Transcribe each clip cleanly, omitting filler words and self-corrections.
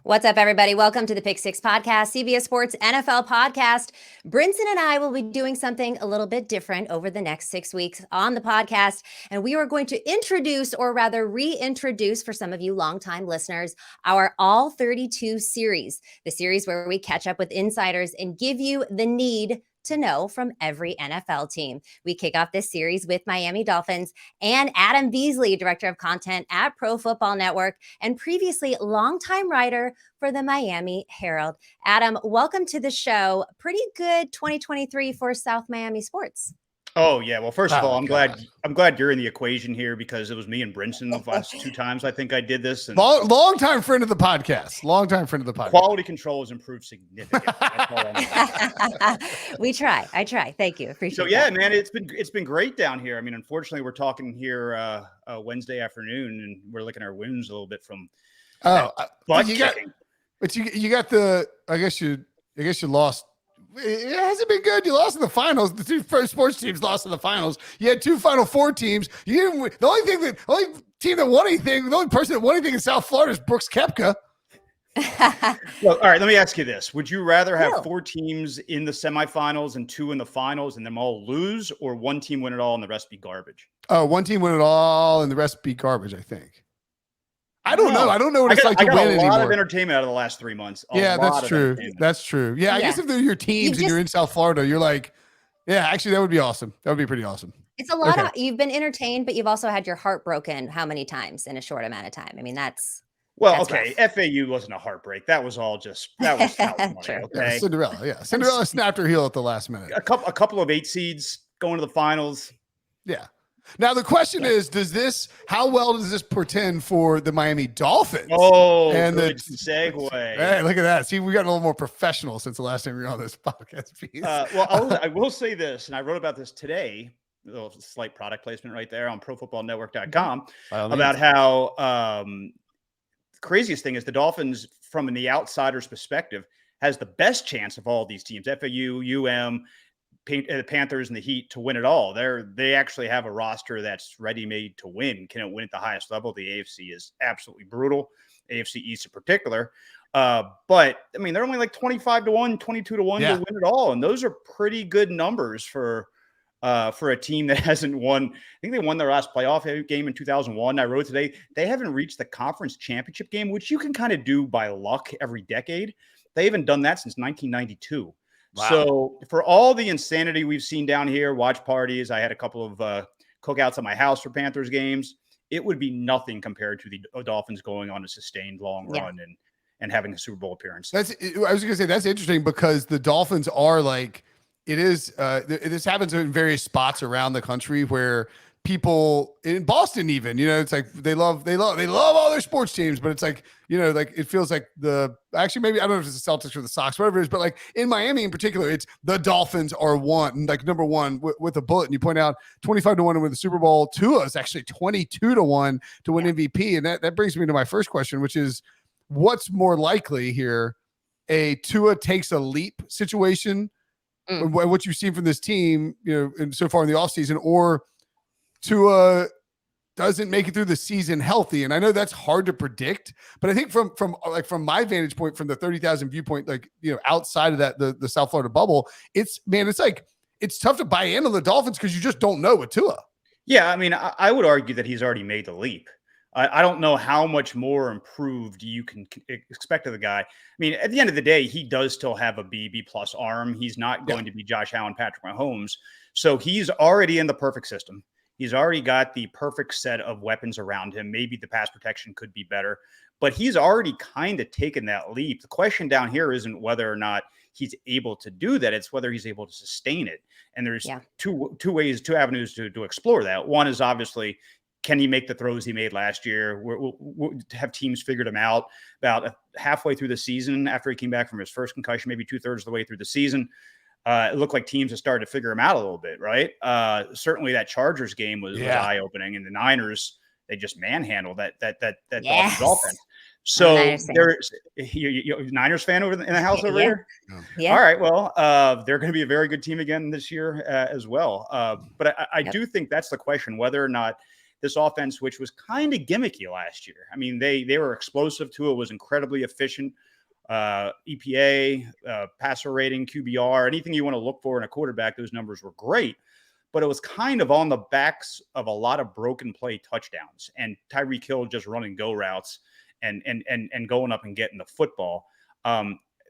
What's up, everybody? Welcome to the Pick Six Podcast, CBS Sports NFL Podcast. Brinson and I will be doing something a little bit different over the next 6 weeks on the podcast. And we are going to introduce, or rather reintroduce for some of you longtime listeners, our All 32 series, the series where we catch up with insiders and give you the need to know from every NFL team. We kick off this series with Miami Dolphins and Adam Beasley, Director of Content at Pro Football Network, and previously longtime writer for the Miami Herald. Adam, welcome to the show. Pretty good 2023 for South Miami sports. Oh yeah. Well, first of all, I'm glad you're in the equation here because it was me and Brinson the last two times I think I did this. And long-time friend of the podcast. Long-time friend of the podcast. Quality control has improved significantly. That's all I'm We try. I try. Thank you. Appreciate it. So yeah, man, it's been great down here. I mean, unfortunately, we're talking here Wednesday afternoon, and we're looking at our wounds a little bit from. You got the. I guess you lost. It hasn't been good. You lost in the finals. The two first sports teams lost in the finals. You had two Final Four teams. You didn't. The only team that won anything, the only person that won anything in South Florida is Brooks Koepka. Well, all right. Let me ask you this: would you rather have four teams in the semifinals and two in the finals, and them all lose, or one team win it all and the rest be garbage? One team win it all and the rest be garbage. I think. I don't know. I don't know what it's like to win anymore. A lot of entertainment out of the last 3 months. That's true. That's true. Yeah, I guess if they're your teams and you're in South Florida, you're like, yeah, actually, that would be awesome. That would be pretty awesome. It's a lot of, you've been entertained, but you've also had your heart broken how many times in a short amount of time? I mean, that's rough. FAU wasn't a heartbreak. That was all just, that was money, okay? Yeah, Cinderella. Yeah. Cinderella snapped her heel at the last minute. A couple of 8 seeds going to the finals. Yeah. Now the question is, how well does this portend for the Miami Dolphins? Oh, and good segue. Hey, look at that. See, we got a little more professional since the last time we were on this podcast piece. I will say this, and I wrote about this today, a little slight product placement right there on profootballnetwork.com about how the craziest thing is the Dolphins, from the outsider's perspective, has the best chance of all these teams, FAU, the Panthers and the Heat, to win it all. They actually have a roster that's ready-made to win. Can it win at the highest level? The AFC is absolutely brutal, AFC East in particular. But I mean, they're only like 25-1, 22-1 to win it all, and those are pretty good numbers for a team that hasn't won. I think they won their last playoff game in 2001. I wrote today they haven't reached the conference championship game, which you can kind of do by luck every decade. They haven't done that since 1992. Wow. So for all the insanity we've seen down here, watch parties, I had a couple of cookouts at my house for Panthers games. It would be nothing compared to the Dolphins going on a sustained long run and having a Super Bowl appearance. I was going to say that's interesting because the Dolphins are like, it is. This happens in various spots around the country where people in Boston, even, it's like they love all their sports teams, but it's like, like it feels like maybe I don't know if it's the Celtics or the Sox, whatever it is, but like in Miami in particular, it's the Dolphins are number one with a bullet. And you point out 25-1 to win the Super Bowl. Tua is actually 22-1 to win MVP. And that brings me to my first question, which is what's more likely here? A Tua takes a leap situation, what you've seen from this team, and so far in the offseason, or Tua doesn't make it through the season healthy. And I know that's hard to predict, but I think from my vantage point, from the 30,000 viewpoint, outside of that, the South Florida bubble, it's tough to buy into the Dolphins because you just don't know with Tua. Yeah. I mean, I would argue that he's already made the leap. I don't know how much more improved you can expect of the guy. I mean, at the end of the day, he does still have a B plus arm. He's not going to be Josh Allen, Patrick Mahomes. So he's already in the perfect system. He's already got the perfect set of weapons around him. Maybe the pass protection could be better, but he's already kind of taken that leap. The question down here isn't whether or not he's able to do that. It's whether he's able to sustain it. And there's two avenues to explore that. One is obviously, can he make the throws he made last year? We'll have teams figured him out about halfway through the season after he came back from his first concussion, maybe 2/3 of the way through the season. It looked like teams have started to figure him out a little bit, right? Certainly that Chargers game was eye-opening, and the Niners, they just manhandled that Dolphins offense. So there's you Niners fan in the house over here? Yeah. All right. Well, they're going to be a very good team again this year as well. But I do think that's the question, whether or not this offense, which was kind of gimmicky last year. I mean, they were explosive too. It was incredibly efficient. EPA, passer rating, QBR, anything you want to look for in a quarterback, those numbers were great. But it was kind of on the backs of a lot of broken play touchdowns and Tyreek Hill just running go routes and going up and getting the football.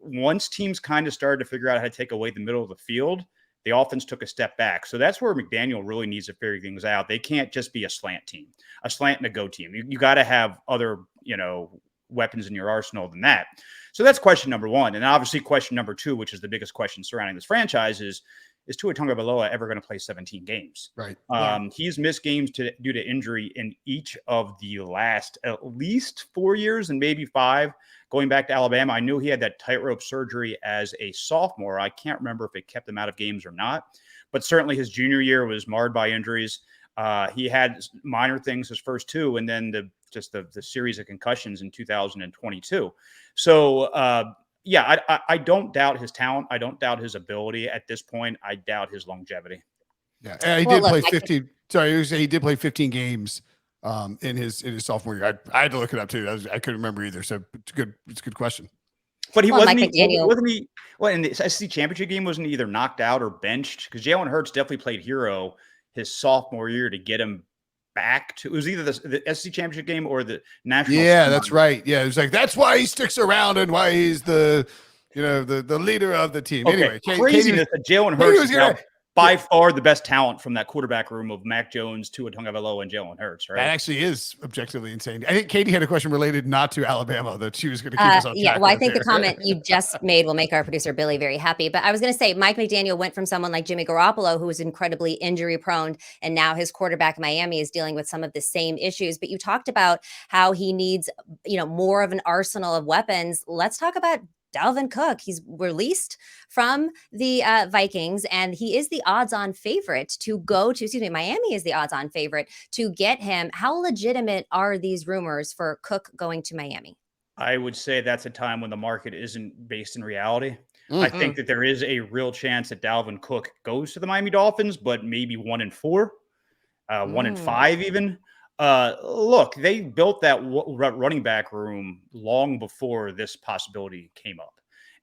Once teams kind of started to figure out how to take away the middle of the field, the offense took a step back. So that's where McDaniel really needs to figure things out. They can't just be a slant team, a slant and a go team. You got to have other, weapons in your arsenal than that. So that's question number one. And obviously question number two, which is the biggest question surrounding this franchise, is Tua Tagovailoa ever going to play 17 games? Right. He's missed games due to injury in each of the last at least 4 years and maybe 5. Going back to Alabama, I knew he had that tightrope surgery as a sophomore. I can't remember if it kept him out of games or not, but certainly his junior year was marred by injuries. He had minor things his first 2, and then the series of concussions in 2022. So, I don't doubt his talent. I don't doubt his ability at this point. I doubt his longevity. Yeah, and he did play 15. Sorry, he did play 15 games in his sophomore year. I had to look it up too. I couldn't remember either. So it's good. It's a good question. But he wasn't he? Well, in the SEC championship game, wasn't he either knocked out or benched? Because Jalen Hurts definitely played hero his sophomore year to get him back to. It was either the SEC championship game or the national. Yeah, that's right. Yeah, it was like that's why he sticks around and why he's the leader of the team. Okay. Anyway, craziness that Jalen Hurts is by far the best talent from that quarterback room of Mac Jones, Tua Tagovailoa, and Jalen Hurts. Right? That actually is objectively insane. I think Katie had a question related not to Alabama that she was going to keep us on track. Yeah, well, I think the comment you just made will make our producer Billy very happy. But I was going to say Mike McDaniel went from someone like Jimmy Garoppolo, who was incredibly injury prone, and now his quarterback Miami is dealing with some of the same issues. But you talked about how he needs, more of an arsenal of weapons. Let's talk about Dalvin Cook. He's released from the Vikings, and he is the odds-on favorite to go to, Miami is the odds-on favorite to get him. How legitimate are these rumors for Cook going to Miami? I would say that's a time when the market isn't based in reality. I think that there is a real chance that Dalvin Cook goes to the Miami Dolphins, but maybe 1-4, 1-5 even. Look, they built that running back room long before this possibility came up.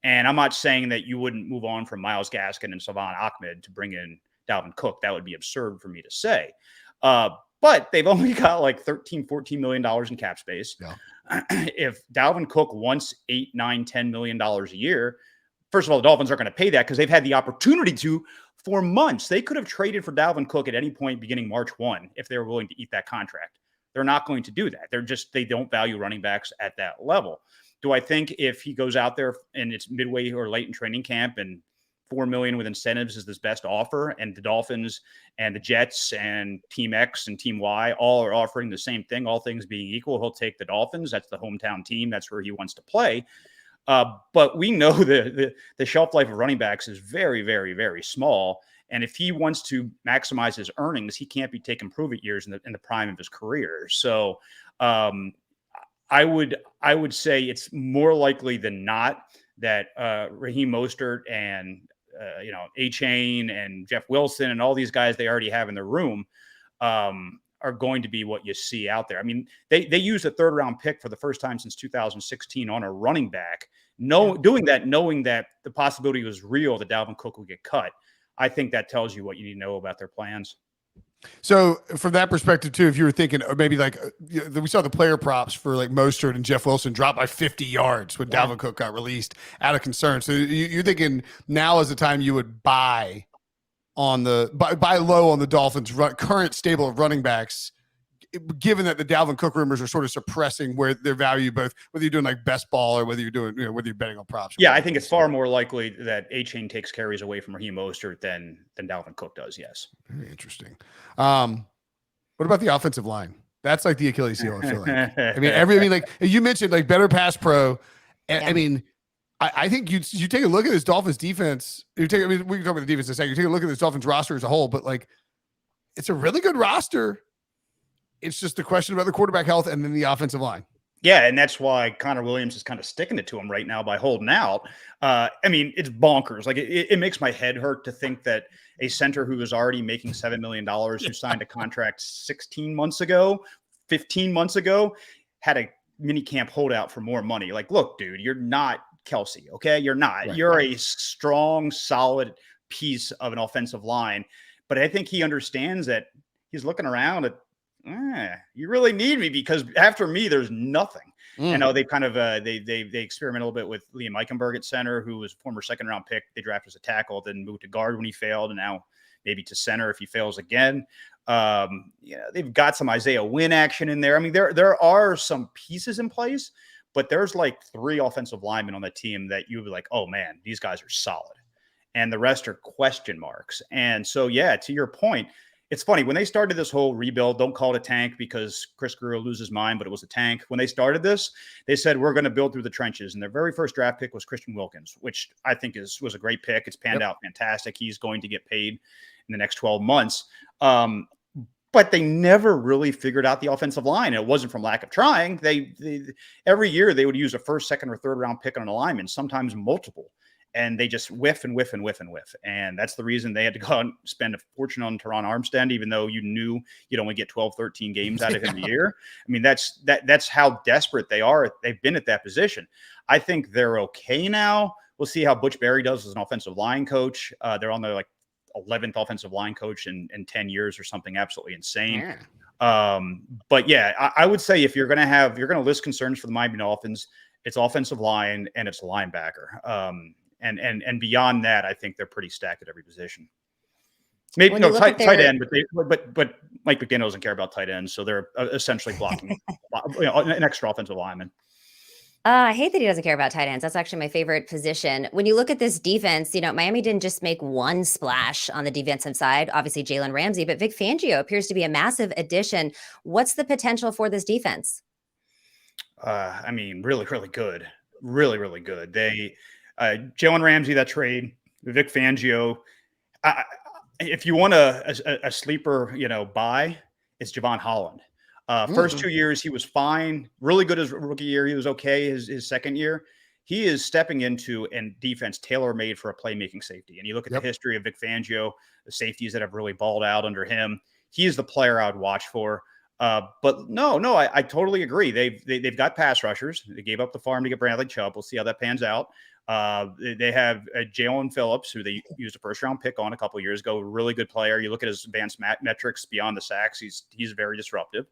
And I'm not saying that you wouldn't move on from Myles Gaskin and Salvon Ahmed to bring in Dalvin Cook. That would be absurd for me to say. But they've only got like $13-14 million in cap space. Yeah. If Dalvin Cook wants $8, $9, $10 million a year, first of all, the Dolphins aren't going to pay that because they've had the opportunity to for months. They could have traded for Dalvin Cook at any point beginning March 1 if they were willing to eat that contract. They're not going to do that. They don't value running backs at that level. Do I think if he goes out there and it's midway or late in training camp and $4 million with incentives is his best offer, and the Dolphins and the Jets and Team X and Team Y all are offering the same thing, all things being equal, he'll take the Dolphins. That's the hometown team. That's where he wants to play. But we know the shelf life of running backs is very, very, very small. And if he wants to maximize his earnings, he can't be taking prove-it years in the prime of his career. So I would say it's more likely than not that Raheem Mostert and A-Chain and Jeff Wilson and all these guys they already have in the room are going to be what you see out there. I mean, they used a third-round pick for the first time since 2016 on a running back. Doing that, knowing that the possibility was real that Dalvin Cook would get cut. I think that tells you what you need to know about their plans. So from that perspective too, if you were thinking, or maybe like we saw the player props for like Mostert and Jeff Wilson drop by 50 yards when Dalvin Cook got released out of concern. So you're thinking now is the time you would buy low on the Dolphins' current stable of running backs, given that the Dalvin Cook rumors are sort of suppressing where their value, both whether you're doing like best ball or whether you're doing, whether you're betting on props. Yeah, I think it's far more likely that A-Chain takes carries away from Raheem Mostert than Dalvin Cook does. Yes. Very interesting. What about the offensive line? That's like the Achilles heel, I feel like. I mean, like you mentioned, like better pass pro. And, I mean, I think you take a look at this Dolphins defense. We can talk about the defense in a second. You take a look at this Dolphins roster as a whole, but like, it's a really good roster. It's just the question about the quarterback health and then the offensive line. Yeah, and that's why Connor Williams is kind of sticking it to him right now by holding out. I mean, it's bonkers. Like it makes my head hurt to think that a center who was already making $7 million, who signed a contract 16 months ago, 15 months ago, had a mini camp holdout for more money. Like, look, dude, you're not Kelsey, okay? You're not. Right. You're a strong, solid piece of an offensive line. But I think he understands that he's looking around at, you really need me because after me, there's nothing. I know they kind of they experiment a little bit with Liam Eichenberg at center, who was a former second-round pick. They drafted as a tackle, then moved to guard when he failed, and now maybe to center if he fails again. They've got some Isaiah Wynn action in there. I mean, there are some pieces in place, but there's like 3 offensive linemen on the team that you would be like, oh man, these guys are solid, and the rest are question marks. And so, yeah, to your point. It's funny, when they started this whole rebuild, don't call it a tank because Chris Greer will lose his mind, but it was a tank. When they started this, they said, we're going to build through the trenches. And their very first draft pick was Christian Wilkins, which I think was a great pick. It's panned out fantastic. He's going to get paid in the next 12 months. But they never really figured out the offensive line. It wasn't from lack of trying. They every year they would use a first, second, or third round pick on an alignment, sometimes multiple. And they just whiff and whiff and whiff and whiff. And that's the reason they had to go out and spend a fortune on Teron Armstead, even though you knew you'd only get 12, 13 games out of him a year. I mean, that's how desperate they are. They've been at that position. I think they're okay now. We'll see how Butch Barry does as an offensive line coach. They're on their like 11th offensive line coach in 10 years or something absolutely insane. Yeah. But yeah, I would say if you're going to list concerns for the Miami Dolphins, it's offensive line and it's linebacker. And beyond that, I think they're pretty stacked at every position. Maybe tight end, but Mike McDaniel doesn't care about tight ends, so they're essentially blocking an extra offensive lineman. I hate that he doesn't care about tight ends. That's actually my favorite position. When you look at this defense, Miami didn't just make one splash on the defensive side. Obviously, Jalen Ramsey, but Vic Fangio appears to be a massive addition. What's the potential for this defense? I mean, really, really good. Really, really good. Jalen Ramsey, that trade, Vic Fangio. If you want a sleeper, buy, it's Javon Holland. First 2 years, he was fine. Really good his rookie year. He was okay his second year. He is stepping into a defense tailor-made for a playmaking safety. And you look at the history of Vic Fangio, the safeties that have really balled out under him. He is the player I would watch for. But no, I totally agree. They've got pass rushers. They gave up the farm to get Bradley Chubb. We'll see how that pans out. They have Jalen Phillips, who they used a first-round pick on a couple of years ago. Really good player. You look at his advanced metrics beyond the sacks. He's very disruptive.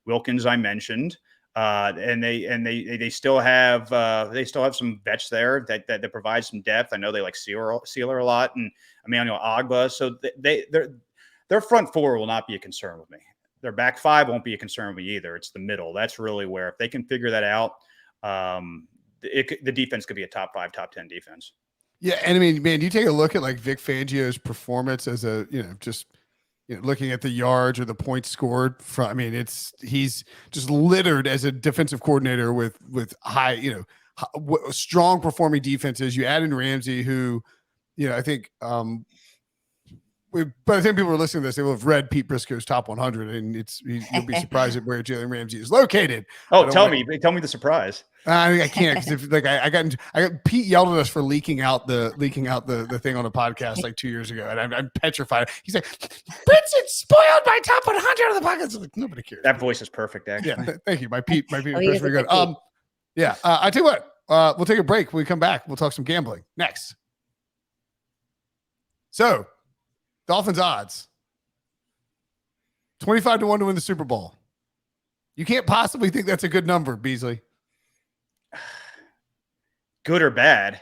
Wilkins, I mentioned, and they still have some vets there that provide some depth. I know they like Sealer a lot, and Emmanuel Agba. So their front four will not be a concern with me. Their back five won't be a concern with me either. It's the middle. That's really where, if they can figure that out, the defense could be a top 5, top 10 defense. Yeah, and I mean, man, you take a look at like Vic Fangio's performance as looking at the yards or the points scored from. I mean, he's just littered as a defensive coordinator with high, strong performing defenses. You add in Ramsey, who, I think. By the time people are listening to this, they will have read Pete Briscoe's top 100, and you'll be surprised at where Jalen Ramsey is located. Oh, tell me the surprise. I can't, because I got Pete yelled at us for leaking out the thing on a podcast like 2 years ago, and I'm petrified. He's like, Brinson spoiled my top 100 of the podcast. Like, nobody cares. That voice is perfect, actually. Yeah, thank you. My Pete was pretty good. Yeah, I tell you what, we'll take a break. When we come back, we'll talk some gambling next. So, Dolphins odds 25-1 to win the Super Bowl. You can't possibly think that's a good number, Beasley. Good or bad?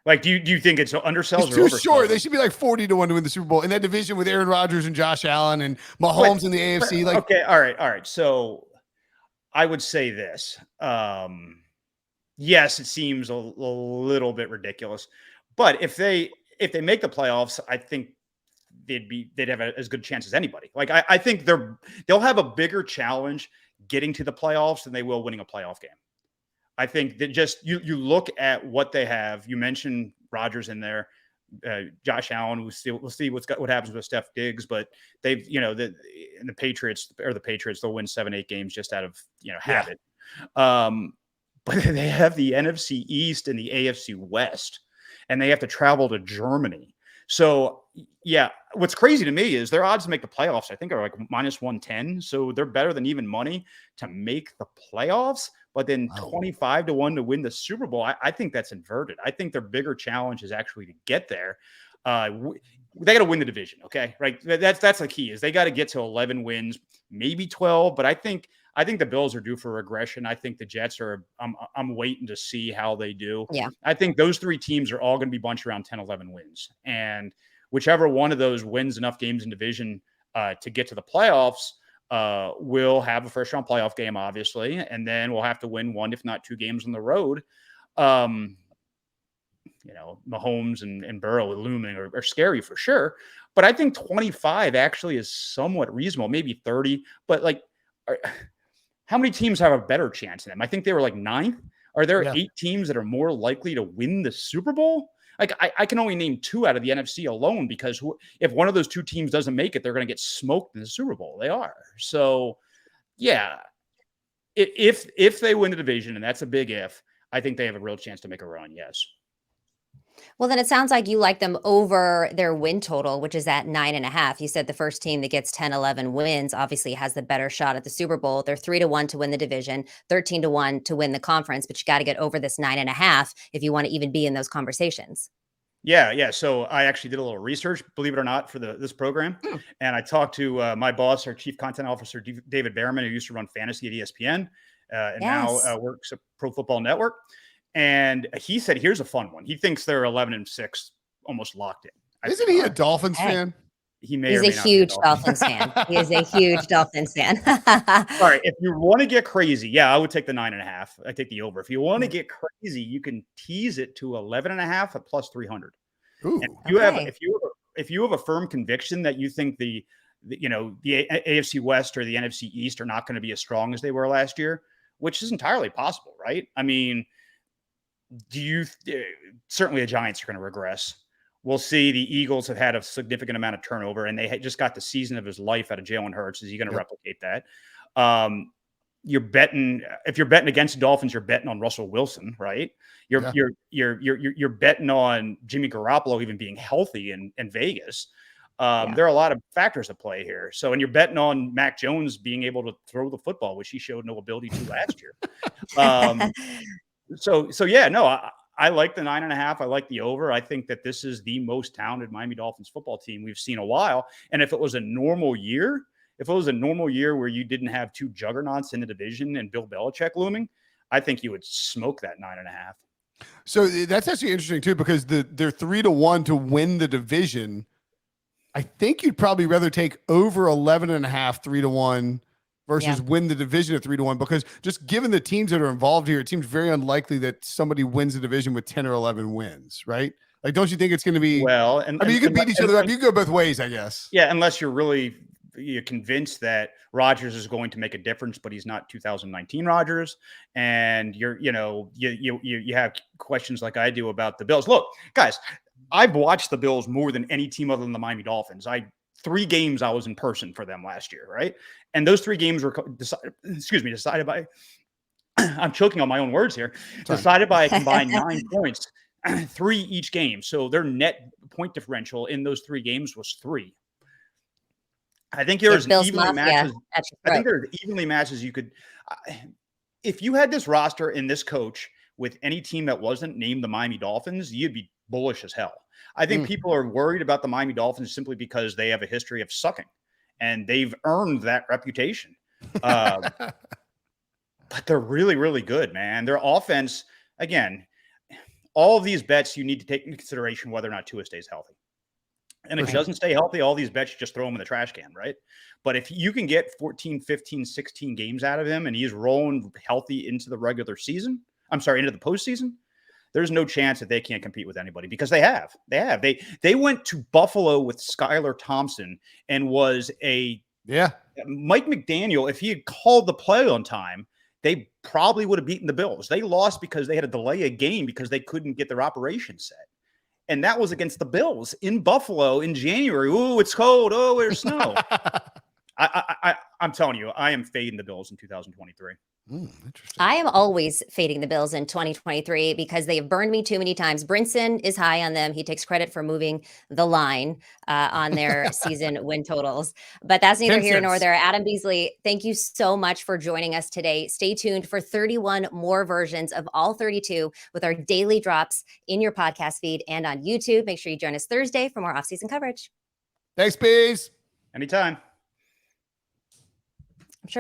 Like, do you think it's undersells it's or too short? They should be like 40-1 to win the Super Bowl in that division with Aaron Rodgers and Josh Allen and Mahomes in the AFC. Okay, all right. So I would say this. Yes, it seems a little bit ridiculous, but if they make the playoffs, I think they'd have as good a chance as anybody. Like, I think they'll have a bigger challenge getting to the playoffs than they will winning a playoff game. I think that just you look at what they have. You mentioned Rodgers in there, Josh Allen. We'll see what happens with Steph Diggs, but they've the Patriots they'll win 7-8 games just out of habit. But they have the NFC East and the AFC West, and they have to travel to Germany. So, yeah, what's crazy to me is their odds to make the playoffs, I think, are like -110. So they're better than even money to make the playoffs, but then 25 to 1 to win the Super Bowl. I think that's inverted. I think their bigger challenge is actually to get there. They got to win the division. Okay. Right. That's the key is they got to get to 11 wins, maybe 12. But I think the Bills are due for regression. I think the Jets are, I'm waiting to see how they do. Yeah. I think those three teams are all going to be bunched around 10, 11 wins. And whichever one of those wins enough games in division to get to the playoffs will have a first round playoff game, obviously. And then we'll have to win one, if not two games on the road. Mahomes and Burrow looming are scary for sure. But I think 25 actually is somewhat reasonable, maybe 30. But how many teams have a better chance than them? I think they were like 9th. Are there 8 teams that are more likely to win the Super Bowl? Like I can only name 2 out of the NFC alone because if one of those 2 teams doesn't make it, they're going to get smoked in the Super Bowl. They are. So, yeah, if they win the division, and that's a big if, I think they have a real chance to make a run. Yes. Well, then it sounds like you like them over their win total, which is at 9.5. You said the first team that gets 10, 11 wins obviously has the better shot at the Super Bowl. They're 3 to 1 to win the division, 13 to 1 to win the conference, but you got to get over this 9.5 if you want to even be in those conversations. Yeah. So I actually did a little research, believe it or not, for this program. And I talked to my boss, our chief content officer, David Behrman, who used to run fantasy at ESPN and now works at Pro Football Network. And he said, here's a fun one. He thinks they're 11-6, almost locked in. Isn't he a Dolphins fan? He's a huge Dolphins fan. He is a huge Dolphins fan. All right. If you want to get crazy, I would take the 9.5. I take the over. If you want to get crazy, you can tease it to 11.5 at plus 300. Ooh. If you have a firm conviction that you think the AFC West or the NFC East are not going to be as strong as they were last year, which is entirely possible, right? I mean, certainly the Giants are going to regress. We'll see. The Eagles have had a significant amount of turnover, and they just got the season of his life out of Jalen Hurts. Is he going to replicate that? You're betting if you're betting against the Dolphins, you're betting on Russell Wilson, right? You're betting on Jimmy Garoppolo even being healthy in Vegas. There are a lot of factors at play here. So, and you're betting on Mac Jones being able to throw the football, which he showed no ability to last year. I like the 9.5. I like the over. I think that this is the most talented Miami Dolphins football team we've seen in a while. And if it was a normal year, where you didn't have 2 juggernauts in the division and Bill Belichick looming, I think you would smoke that 9.5. So that's actually interesting too, because they're 3 to 1 to win the division. I think you'd probably rather take over 11.5, 3 to 1 versus win the division at 3 to 1, because just given the teams that are involved here, it seems very unlikely that somebody wins the division with 10 or 11 wins, right? Like, don't you think it's going to be, you could beat each other up. You can go both ways, I guess. Yeah. Unless you're convinced that Rodgers is going to make a difference, but he's not 2019 Rodgers. And you have questions like I do about the Bills. Look, guys, I've watched the Bills more than any team other than the Miami Dolphins. 3 games I was in person for them last year, right? And those 3 games were decided by, I'm choking on my own words here, decided by a combined 9 points, 3 each game. So their net point differential in those 3 games was 3. I think there's evenly matches. I think there's evenly matches you could, if you had this roster and this coach with any team that wasn't named the Miami Dolphins, you'd be bullish as hell. I think people are worried about the Miami Dolphins simply because they have a history of sucking, and they've earned that reputation. But they're really, really good, man. Their offense, again, all of these bets you need to take into consideration whether or not Tua stays healthy. And if he doesn't stay healthy, all these bets, you just throw him in the trash can, right? But if you can get 14, 15, 16 games out of him and he's rolling healthy into the into the postseason, there's no chance that they can't compete with anybody, because they have. They went to Buffalo with Skylar Thompson and was Mike McDaniel. If he had called the play on time, they probably would have beaten the Bills. They lost because they had to delay a game because they couldn't get their operation set. And that was against the I in Buffalo in January. Ooh, it's cold. Oh, there's snow. I'm telling you, I am fading the Bills in 2023. Interesting. I am always fading the Bills in 2023 because they've burned me too many times. Brinson is high on them. He takes credit for moving the line on their season win totals. But that's neither here nor there. Adam Beasley, thank you so much for joining us today. Stay tuned for 31 more versions of all 32 with our daily drops in your podcast feed and on YouTube. Make sure you join us Thursday for more offseason coverage. Thanks, Bees. Anytime.